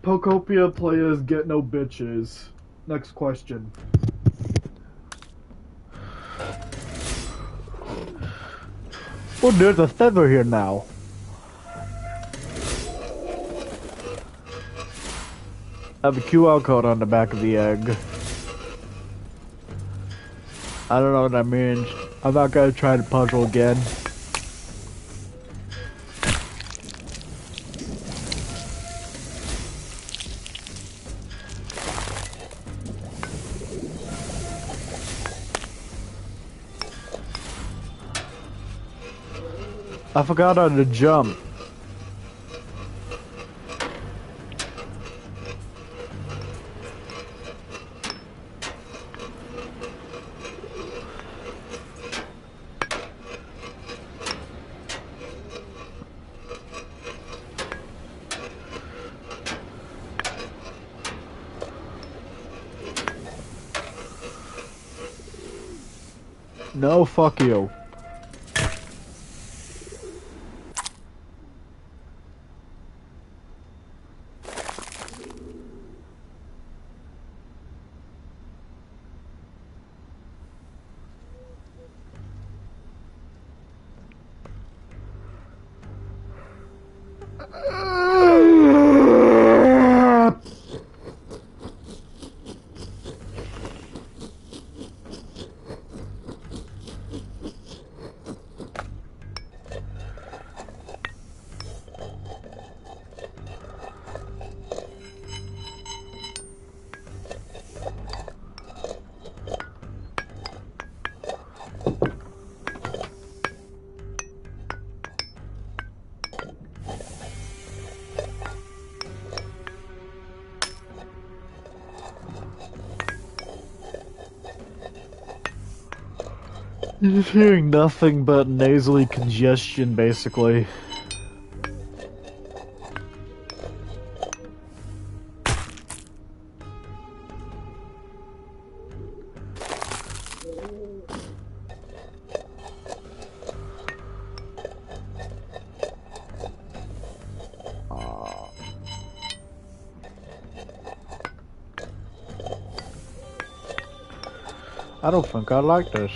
Pokopia players get no bitches. Next question. Oh, there's a feather here now. I have a QR code on the back of the egg. I don't know what that means. I'm not gonna try the puzzle again. I forgot how to jump. No, fuck you. You're just hearing nothing but nasally congestion, basically. I don't think I like this.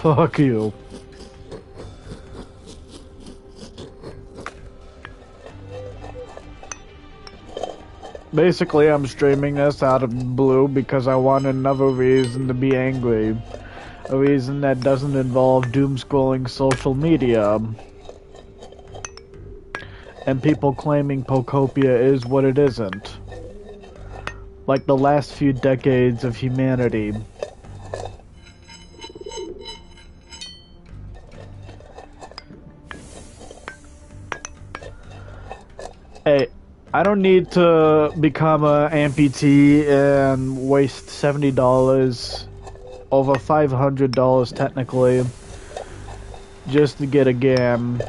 Fuck you. Basically, I'm streaming this out of the blue because I want another reason to be angry. A reason that doesn't involve doom-scrolling social media. And people claiming Pokopia is what it isn't. Like the last few decades of humanity. Hey, I don't need to become an amputee and waste $70, over $500 technically, just to get a game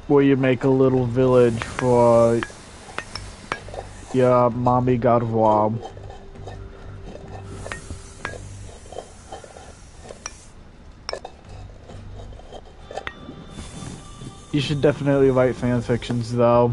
where you make a little village for your mommy gardevoir. You should definitely write fanfictions though.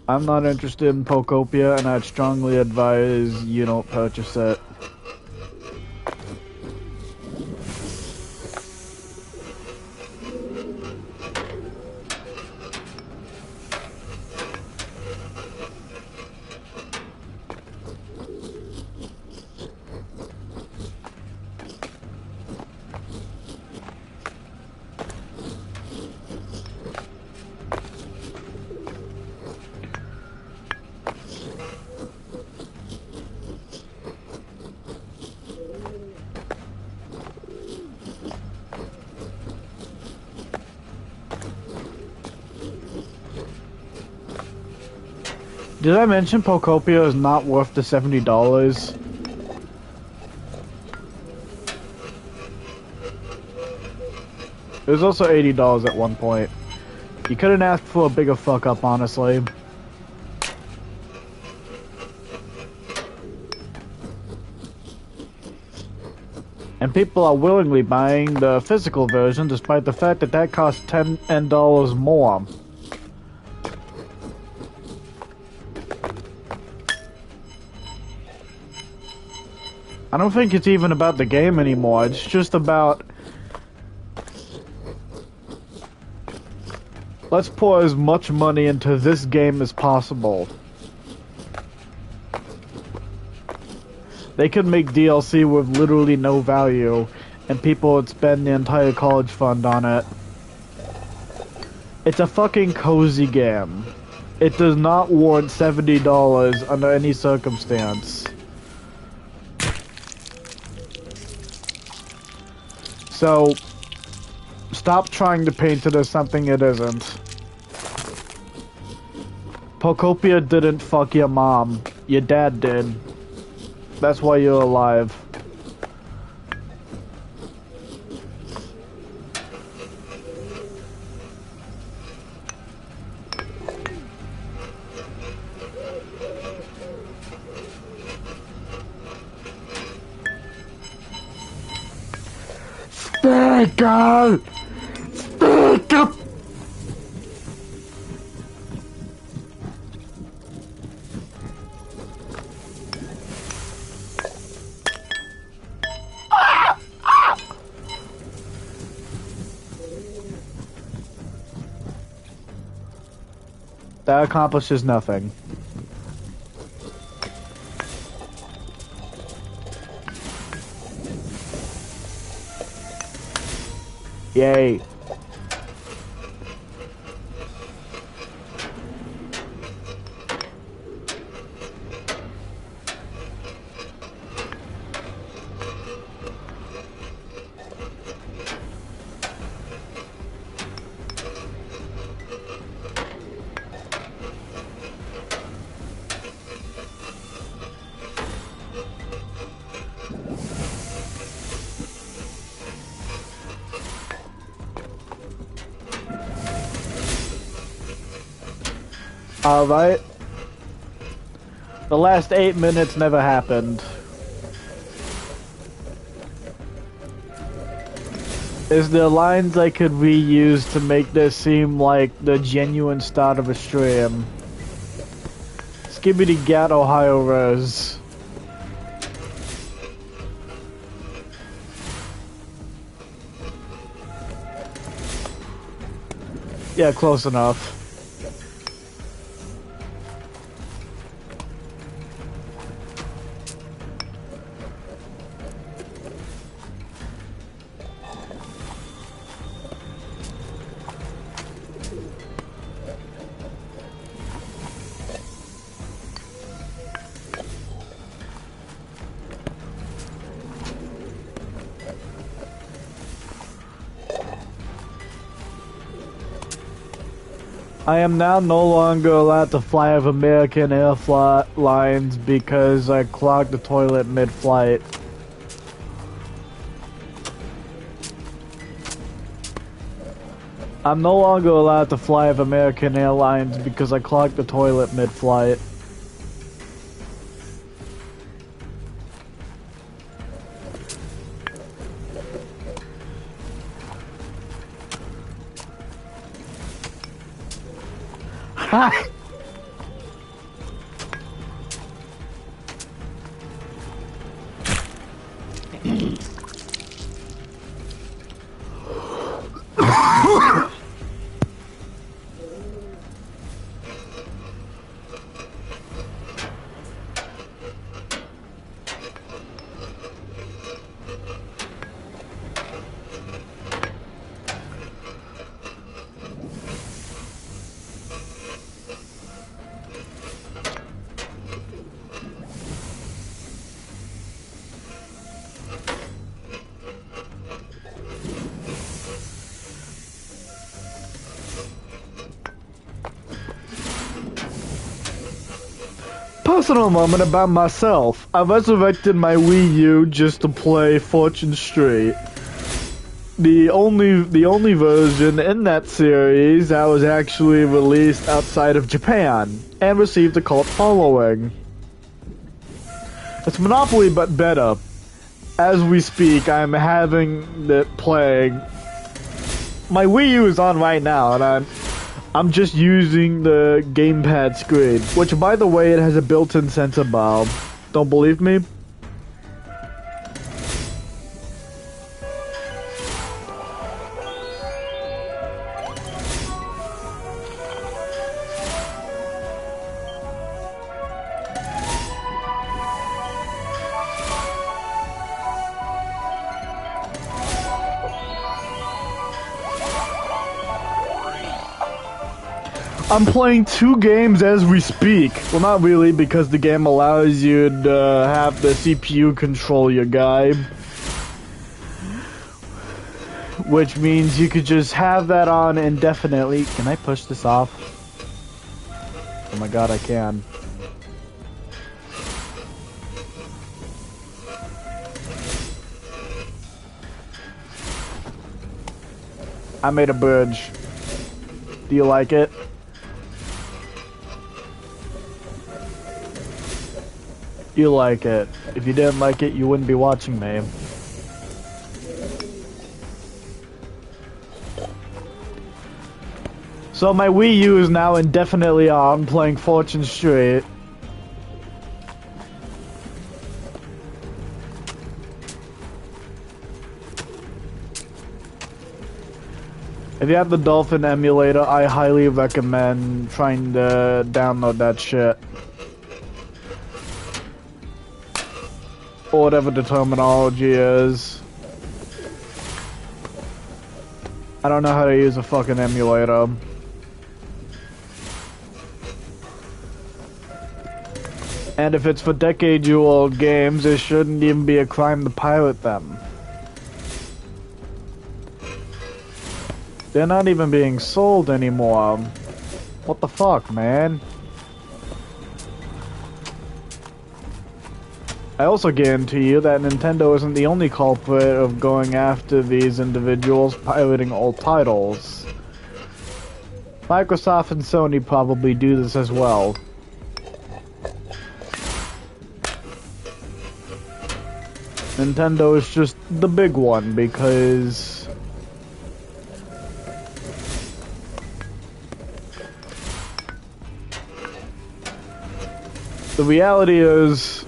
I'm not interested in Pokopia, and I'd strongly advise you don't purchase it. Did I mention Pocopia is not worth the $70? It was also $80 at one point. You couldn't ask for a bigger fuck up, honestly. And people are willingly buying the physical version despite the fact that that costs $10 more. I don't think it's even about the game anymore, it's just about... Let's pour as much money into this game as possible. They could make DLC with literally no value, and people would spend the entire college fund on it. It's a fucking cozy game. It does not warrant $70 under any circumstance. So, stop trying to paint it as something it isn't. Pocopia didn't fuck your mom. Your dad did. That's why you're alive. Speak up! Speak up! That accomplishes nothing. Yay. Alright. The last 8 minutes never happened. Is there lines I could reuse to make this seem like the genuine start of a stream? Skibbity Gat Ohio Rose. Yeah, close enough. I am now no longer allowed to fly with American Airlines because I clogged the toilet mid-flight. I'm no longer allowed to fly with American Airlines because I clogged the toilet mid-flight. Ha! personal moment about myself. I resurrected my Wii U just to play Fortune Street. The only version in that series that was actually released outside of Japan and received a cult following. It's Monopoly but better. As we speak, I'm having it playing. My Wii U is on right now, and I'm just using the gamepad screen, which, by the way, it has a built-in sensor bar. Don't believe me? I'm playing 2 games as we speak. Well, not really, because the game allows you to have the CPU control your guy. Which means you could just have that on indefinitely. Can I push this off? Oh my god, I can. I made a bridge. Do you like it? You like it. If you didn't like it, you wouldn't be watching me. So my Wii U is now indefinitely on, playing Fortune Street. If you have the Dolphin emulator, I highly recommend trying to download that shit. Or whatever the terminology is. I don't know how to use a fucking emulator. And if it's for decade-old games, it shouldn't even be a crime to pirate them. They're not even being sold anymore. What the fuck, man? I also guarantee you that Nintendo isn't the only culprit of going after these individuals pirating old titles. Microsoft and Sony probably do this as well. Nintendo is just the big one because the reality is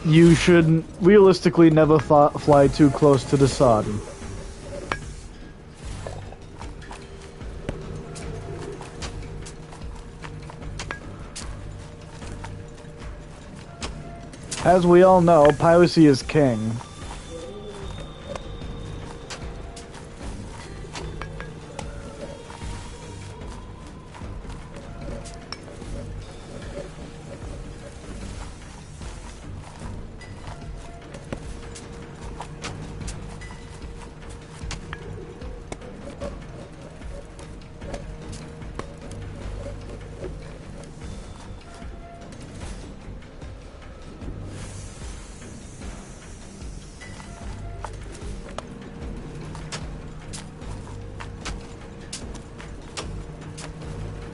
you should realistically never fly too close to the sun. As we all know, piracy is king.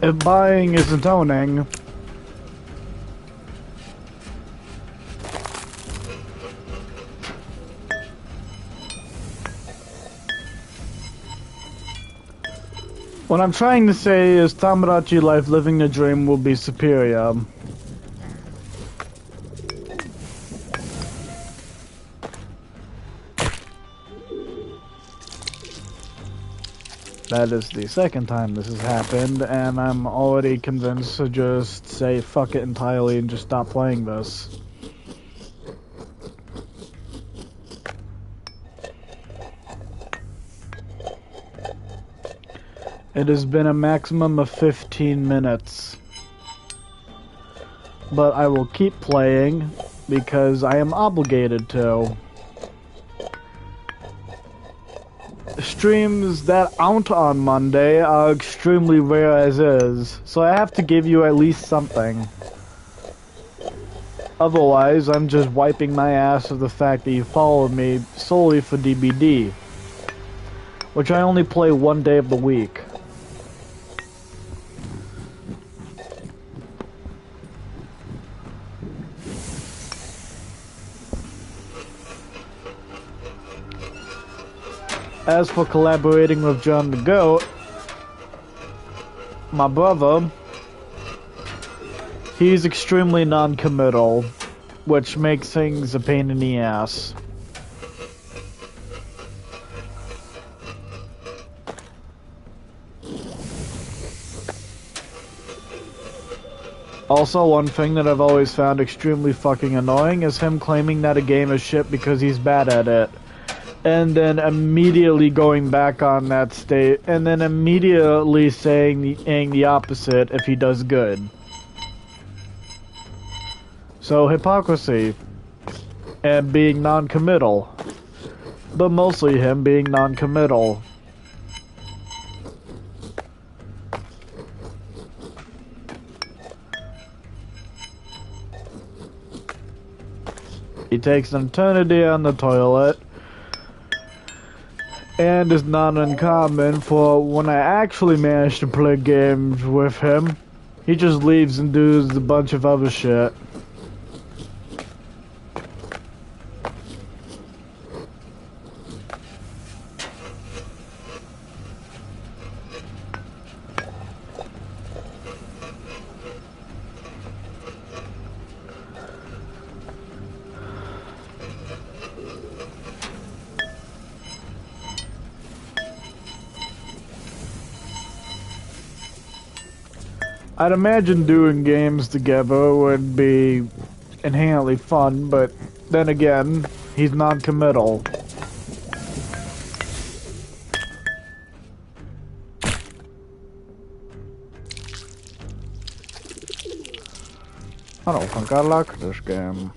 If buying isn't owning, what I'm trying to say is Tamagotchi life, living the dream, will be superior. That is the second time this has happened, and I'm already convinced to just say fuck it entirely and just stop playing this. It has been a maximum of 15 minutes. But I will keep playing because I am obligated to. Streams that aren't on Monday are extremely rare as is, so I have to give you at least something. Otherwise, I'm just wiping my ass of the fact that you followed me solely for DBD, which I only play one day of the week. As for collaborating with John the Goat, my brother, he's extremely non-committal, which makes things a pain in the ass. Also, one thing that I've always found extremely fucking annoying is him claiming that a game is shit because he's bad at it. And then immediately going back on that state, and then immediately saying the opposite if he does good. So, hypocrisy. And being non-committal. But mostly him being non-committal. He takes an eternity on the toilet. And is not uncommon for when I actually manage to play games with him. He just leaves and does a bunch of other shit. I'd imagine doing games together would be inherently fun, but then again, he's non-committal. I don't think I like this game.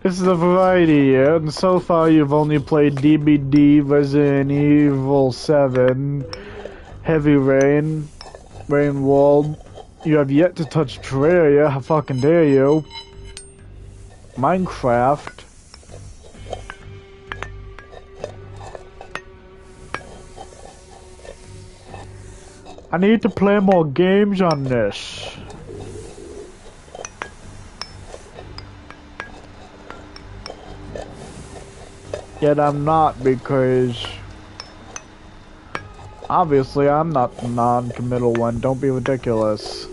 This is a variety year, and so far you've only played DBD, Resident Evil 7, Heavy Rain, Rain World. You have yet to touch Terraria, how fucking dare you. Minecraft. I need to play more games on this. Yet I'm not, because obviously I'm not the non-committal one. Don't be ridiculous.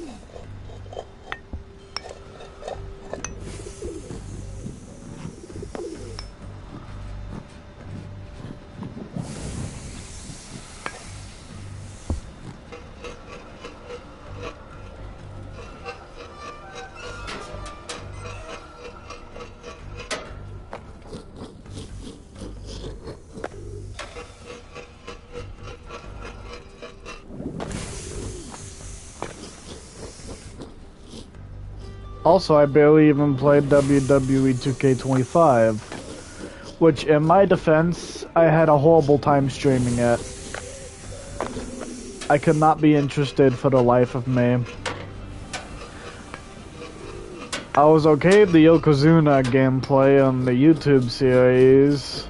Also, I barely even played WWE 2K25, which, in my defense, I had a horrible time streaming it. I could not be interested for the life of me. I was okay with the Yokozuna gameplay on the YouTube series,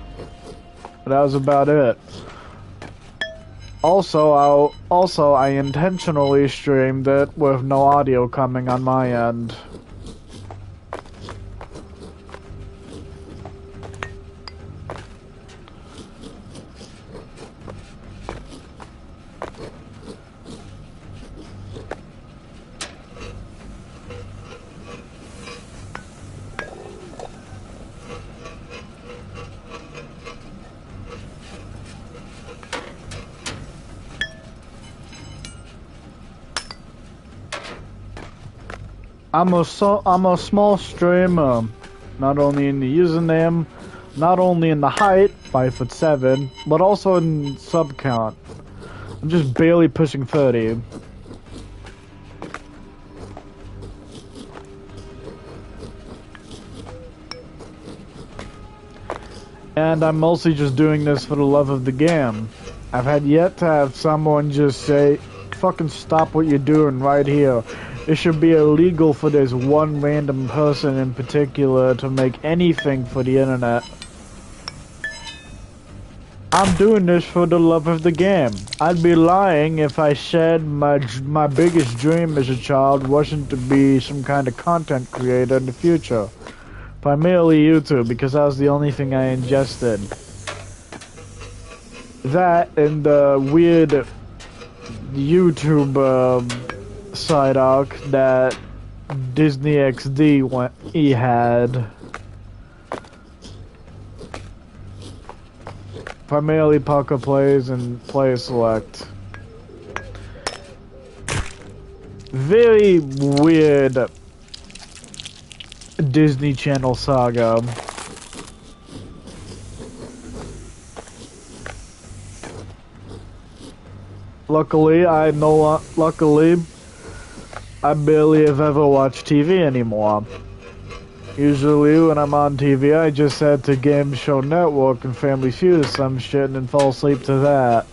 but that was about it. Also, I intentionally streamed it with no audio coming on my end. I'm a small streamer, not only in the username, not only in the height, 5'7", but also in sub count. I'm just barely pushing 30. And I'm mostly just doing this for the love of the game. I've had yet to have someone just say, fucking stop what you're doing right here. It should be illegal for this one random person in particular to make anything for the internet. I'm doing this for the love of the game. I'd be lying if I said my biggest dream as a child wasn't to be some kind of content creator in the future. Primarily YouTube, because that was the only thing I ingested. That and the weird YouTube side arc that Disney XD had. Primarily Poker Plays and Player Select. Very weird Disney Channel saga. Luckily, I barely have ever watched TV anymore. Usually when I'm on TV, I just head to Game Show Network and Family Feud or some shit and then fall asleep to that.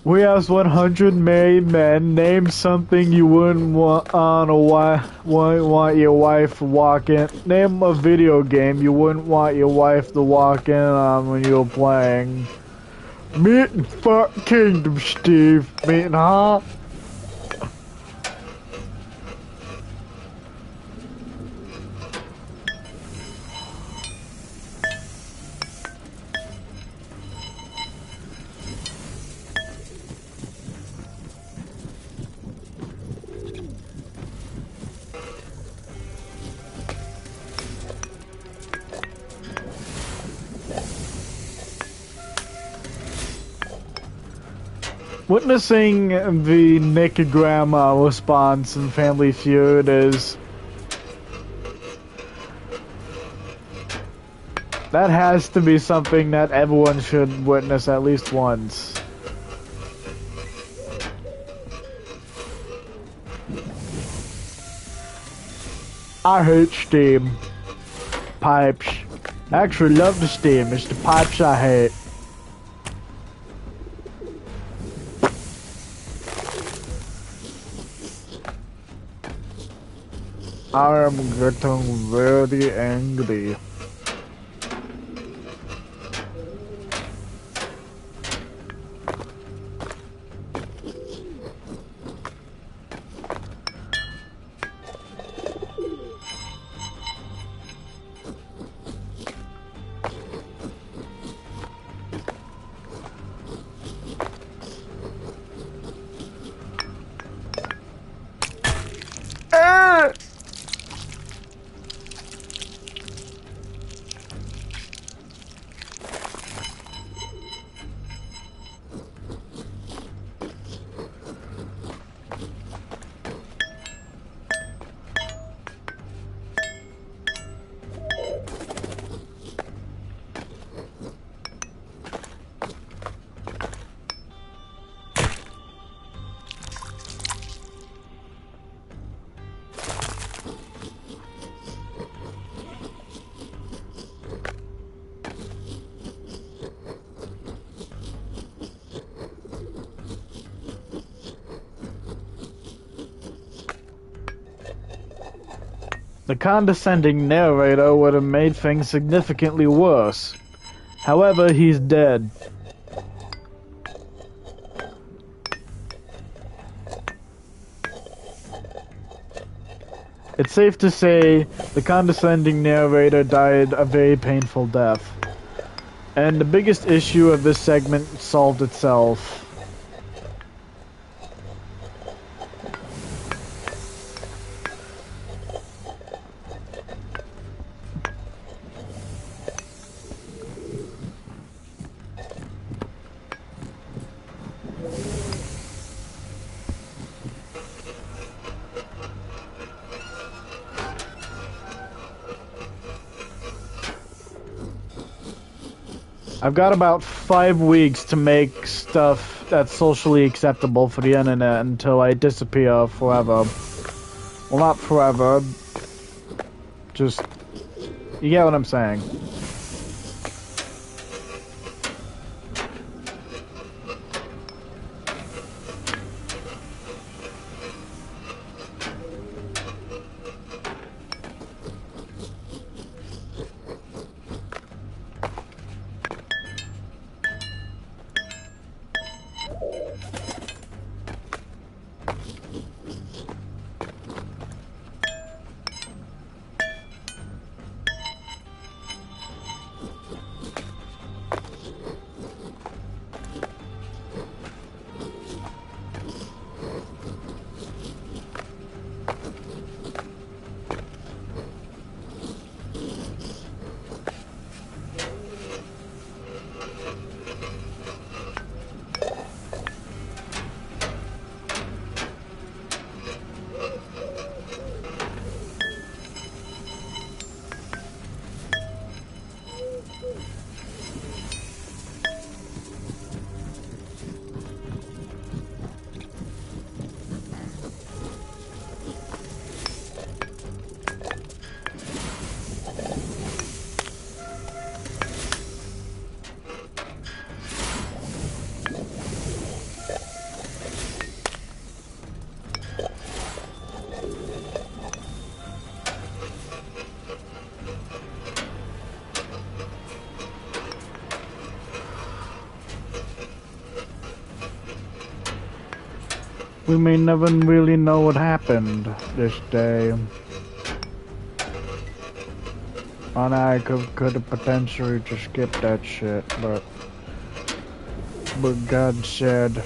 We asked 100 married men, name something you wouldn't want your wife walking. Name a video game you wouldn't want your wife to walk in on when you were playing. Meat and fuck Kingdom, Steve. Meat and huh? Witnessing the Nick Grandma response in Family Feud is... that has to be something that everyone should witness at least once. I hate steam. Pipes. I actually love the steam. It's the pipes I hate. I am getting very angry. The condescending narrator would have made things significantly worse. However, he's dead. It's safe to say the condescending narrator died a very painful death. And the biggest issue of this segment solved itself. I've got about 5 weeks to make stuff that's socially acceptable for the internet until I disappear forever. Well, not forever. Just, you get what I'm saying. We may never really know what happened this day. And I could have potentially just skipped that shit, but God said,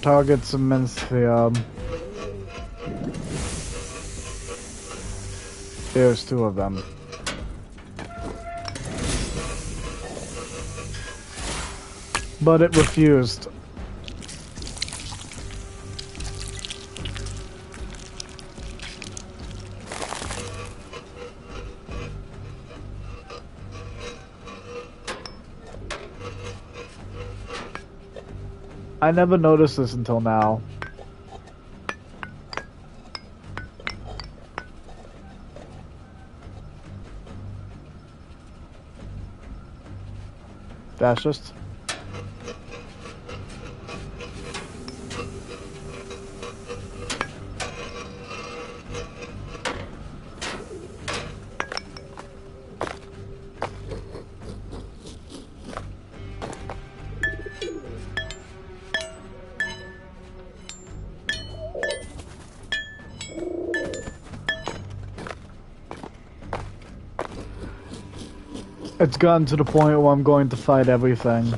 targets immense there's 2 of them. But it refused. I never noticed this until now. That's just... It's gotten to the point where I'm going to fight everything.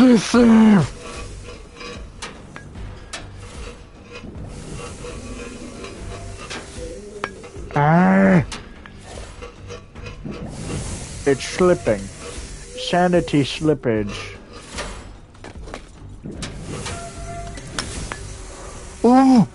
Safe. Ah. It's slipping. Sanity slippage. Ooh.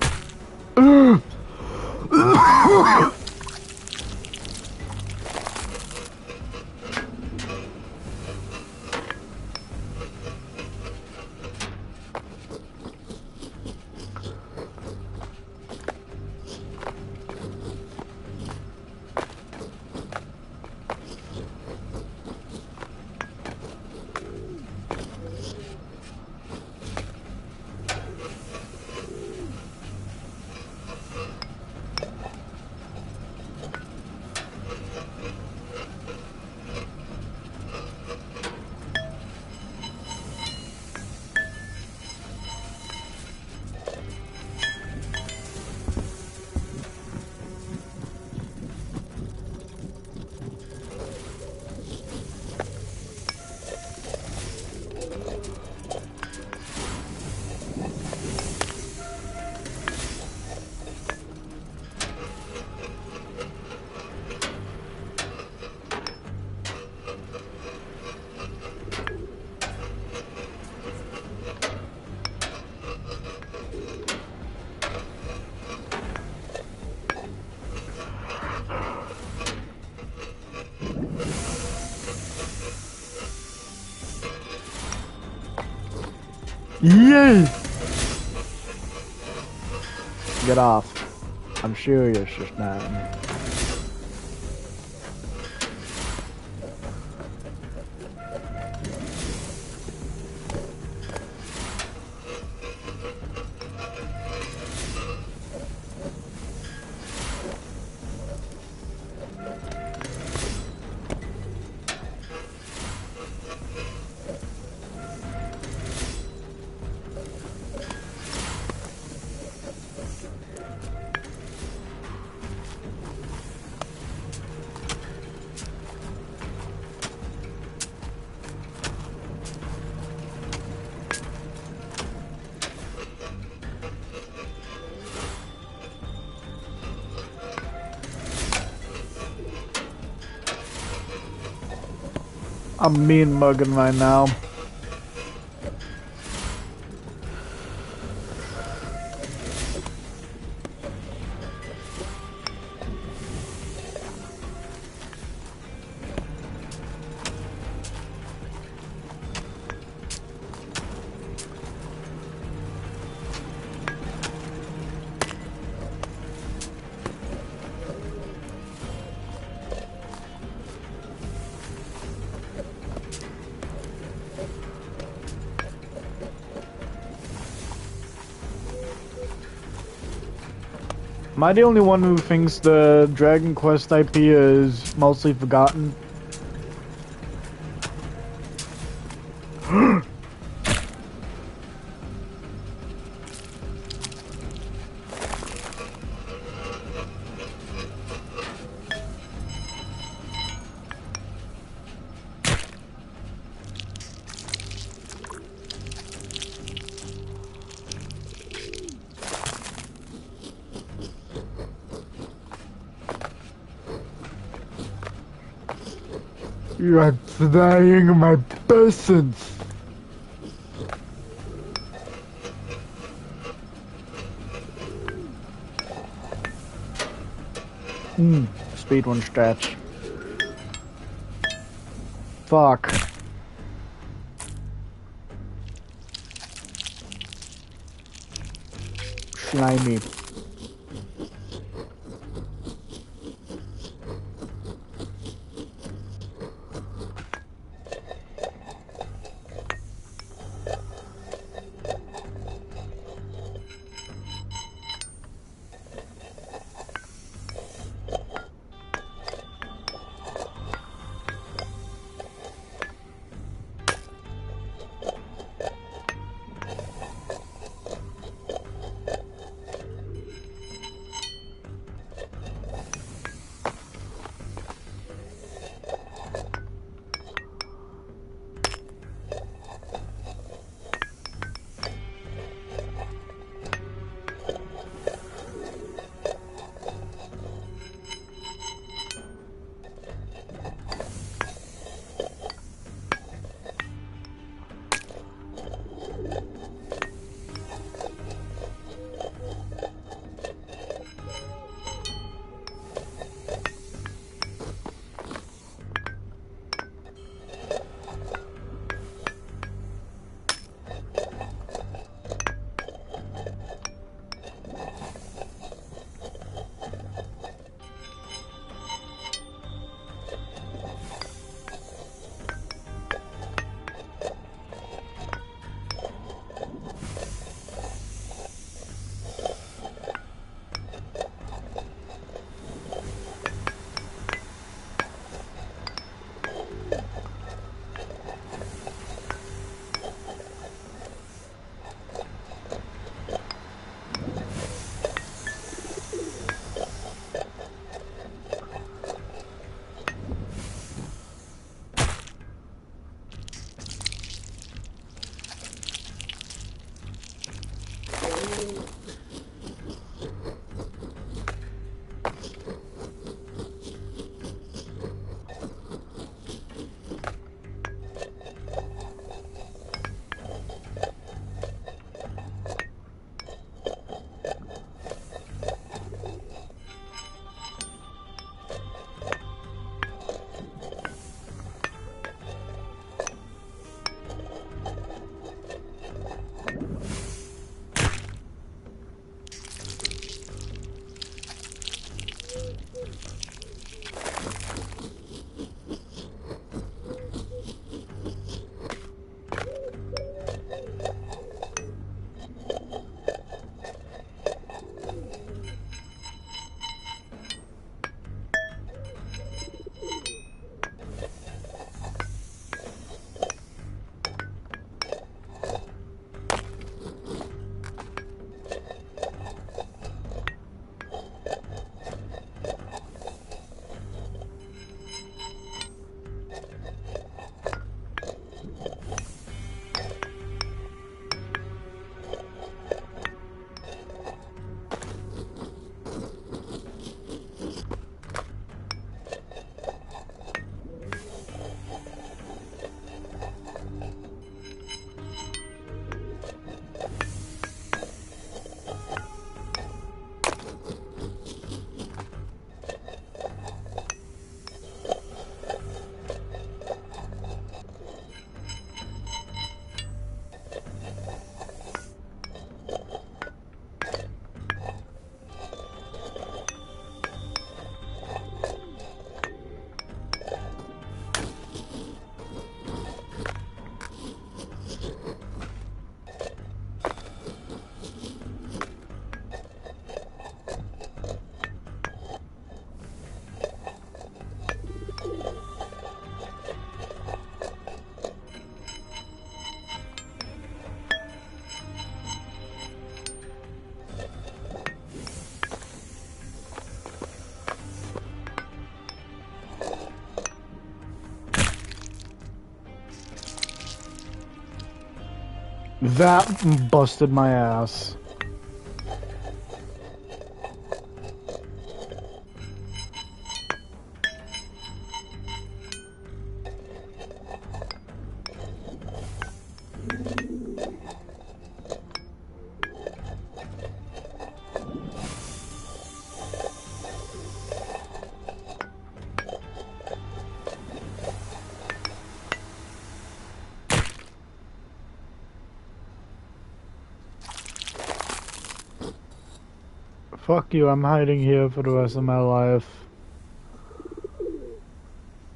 Yay! Get off. I'm serious this time. I'm mean mugging right now. Am I the only one who thinks the Dragon Quest IP is mostly forgotten? You are denying my persons. Speedrun stats. Fuck. Slimy. That busted my ass. Fuck you, I'm hiding here for the rest of my life.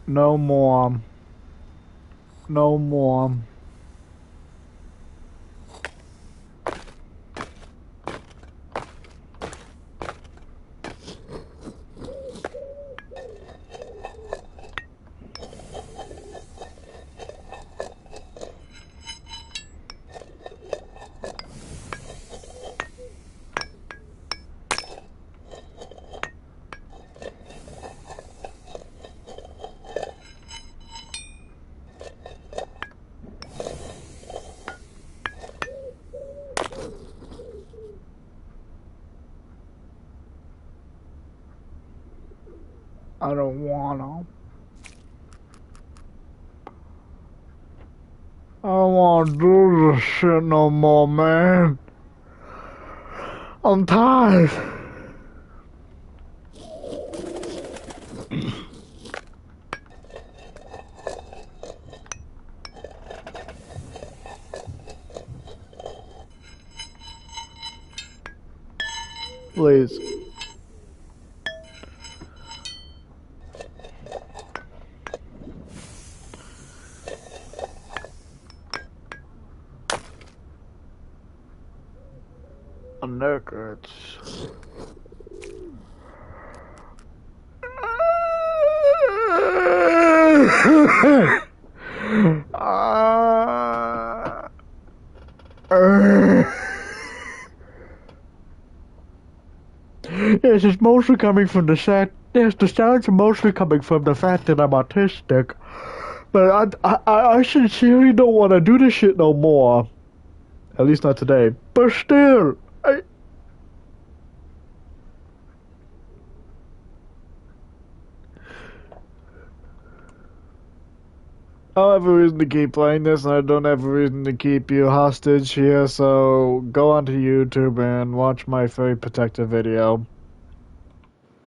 No more. No more. I don't wanna. I don't wanna do this shit no more, man. I'm tired. Please. My neck hurts. Yes, it's mostly coming from the fact. Yes, the sounds are mostly coming from the fact that I'm autistic. But I sincerely don't want to do this shit no more. At least not today. But still, I don't have a reason to keep playing this, and I don't have a reason to keep you hostage here, so go onto YouTube and watch my very protective video.